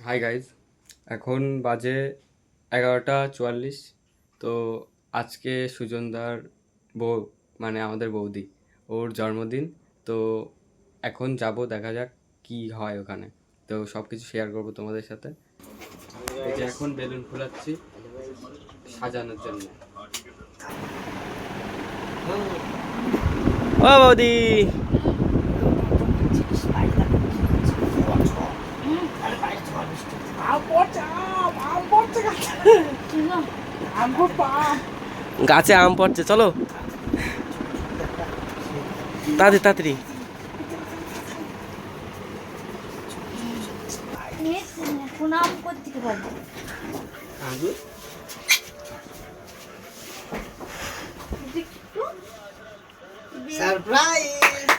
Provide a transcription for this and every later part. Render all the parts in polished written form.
Hi guys, এখন বাজে 11:44। তো আজকে সুজনদার বউ মানে আমাদের বৌদি, ওর জন্মদিন। তো এখন যাব, দেখা যাক কি হয় ওখানে। তো সব কিছু শেয়ার করবো তোমাদের সাথে। এই যে এখন বেলুন ফুলাচ্ছি সাজানোর জন্য। ও বৌদি, গাছে আম পড়ছে, চলো তাড়াতাড়ি তাড়াতাড়ি।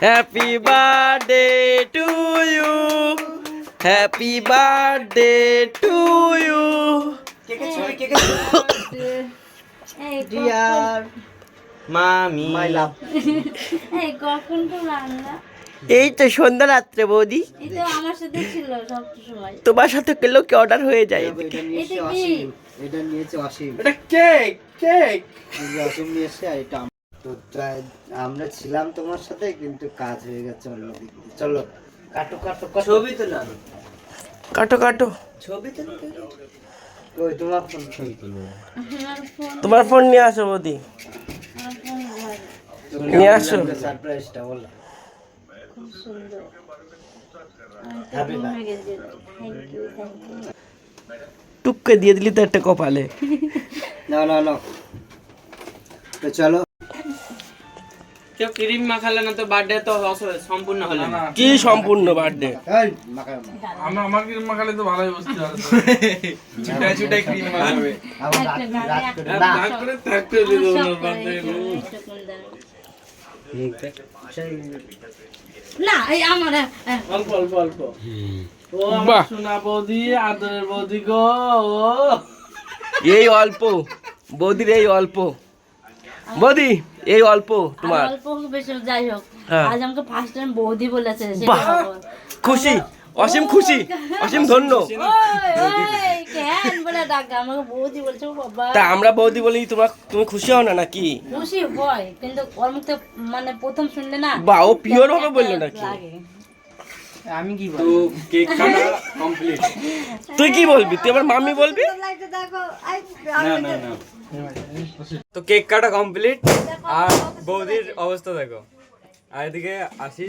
Happy birthday to you, happy birthday to you. Dear মামি, মাই লাভ। এই কখন তো রান্না? এই তো সন্ধ্যা রাত্রে বৌদি, এই তো আমার সাথে ছিল সব সময়। তোমার সাথে কেলো কি অর্ডার হয়ে যায়। এটা কি? এটা নিয়েছে অসীম। এটা কেক, কেক অসীম নিয়েছে। আর এটা তো আমরা ছিলাম তোমার সাথে, কিন্তু কাজ হয়ে গেছে অন্যদিক দিয়ে। চলো কাটো কাটো, ছবি তোলা, কাটো কাটো ছবি তোলা। ওই তোমার ফোন, ছবি তুলো। আমার ফোন, তোমার ফোন নিয়ে আসো বৌদি, আমার ফোন ঘরে। নিয়ে আসো। সারপ্রাইজটা বলো। খুব সুন্দর। Happy আমি তো birthday. ঘুমিয়ে গেছিলাম। Thank you, thank you. টুককে দিয়ে দিলি তো একটা কপালে। না না না, তো চলো। কেউ ক্রিম মাখালে না তো বার্থডে তো সম্পূর্ণ হলো না। কি সম্পূর্ণ বার্থডে? এই মাখাও না। আমার ক্রিম মাখালে তো ভালোই বুঝতে পারবে। ছুটাই ছুটাই ক্রিম মাখাবে। আবার রাত একটা গানে রাত একটা করে না। রাগ করে থাকতে দিল আমার ওনার সব বার্থডে। করে একটা করে দাও। না এই আমার অল্প অল্প অল্প। ও বাহ। আমার সোনা বৌদি, আদরের বৌদি গো। এই অল্প বৌদির, এই অল্প বৌদি, এই অল্প তোমার। অল্প হোক বেশি হোক, যাই হোক হ্যাঁ। আজ আমাকে ফার্স্ট টাইম বৌদি বলেছে। সেটা বাহ, খবর। খুশি, অসীম খুশি, অসীম ধন্য। ওই ওই কেন বলে ডাক, আমাকে বৌদি বলছে। ও বাবা, তা আমরা বৌদি বলি, তুমি খুশি হও না নাকি? খুশি হয়, কিন্তু ওর মুখে মানে প্রথম শুনলে না বা ও পিওর ভাবে বললো নাকি? লাগে। আমি কি তো কেক কাটা কমপ্লিট। তুই কি বলবি? তুই আমার মাম্মি বলবি? তো কেক কাটা কমপ্লিট, আর বৌদির অবস্থা দেখো। আর এদিকে আসি